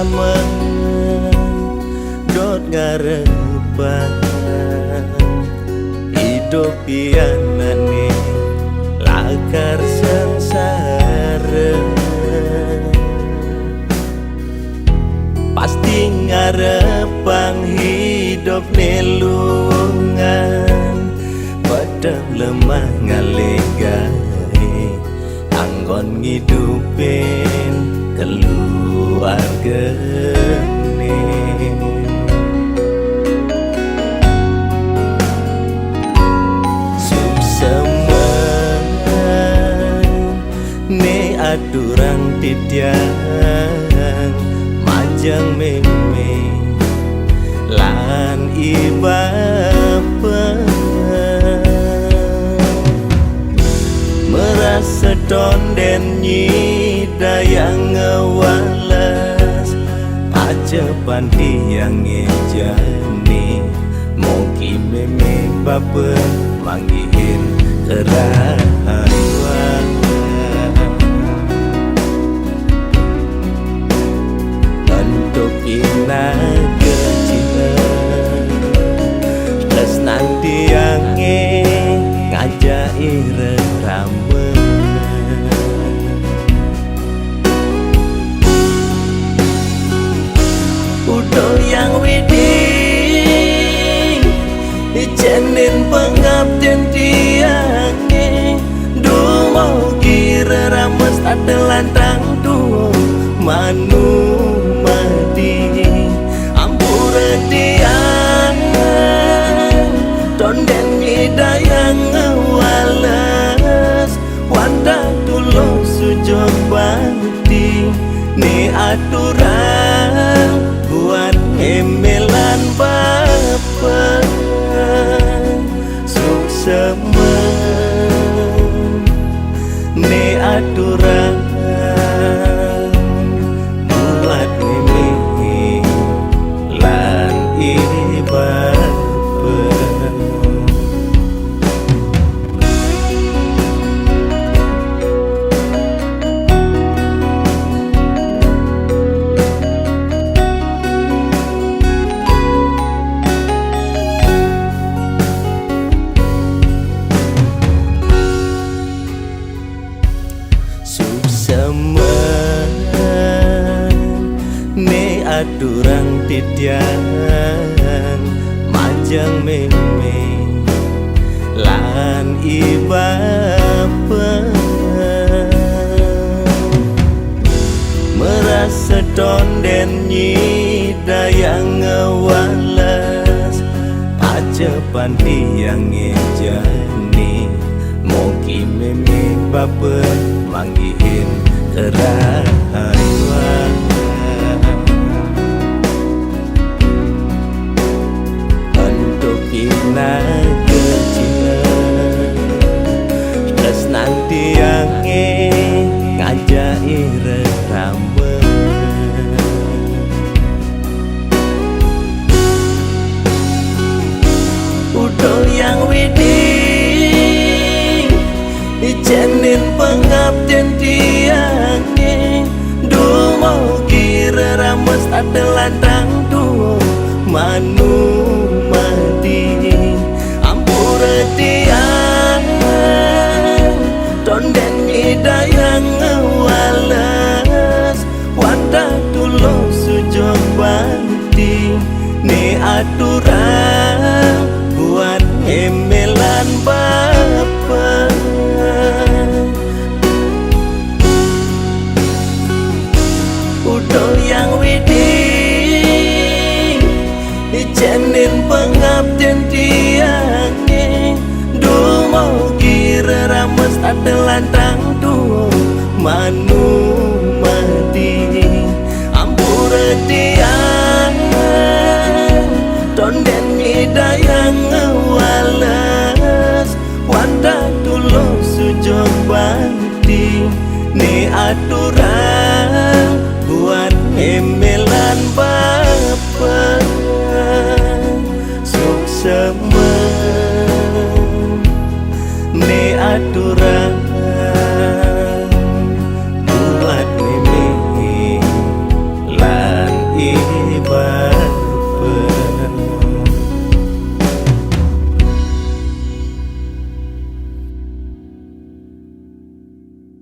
ramen dot ngarepan hidup pianane lakar sengsara pasti ngarepang hidup nelungan padang lemah ngalegae anggon ngidupin keluargane suksemen ne aturang tidiang majang meme lan ibapa merasa donden nyidayang ngewalas aja panti yang ngejani mungkin meme bapa manggihin kerahayuan untuk ina kecilan terus nanti yang ngajai reramen udah yang widing ijenin pengabdian tiangnya duh mau kira rames ada lantang duh manu madi ampura tiang tonden hidayang ngewalas wanda dulu sujud bakti ni aturan buat emelan bapa suksemen ni aturan buat mimi lan ibapa adurang tidiang majang meme lan ibapa merasa donden nyidayang ngewalas aja panti yang ngejani mungkin meme bapa manggihin kerahayuan ina kecilan terus nanti yang ngajai reramen udah yang widing ijenin pengabdian tiangnya duh mau kira rames ada lantang duh manu tiang tonden hidayang ngewalas wanda dulu sujud bakti ni aturan buat emelan bapa udah yang widing ijenin pengabdian tiang mau kira rames ada lantang duh manu madi ampura tiang tonden hidayang ngewalas wanda dulu sujud bakti ni aturan buat emelan bapa suksemen ni aturan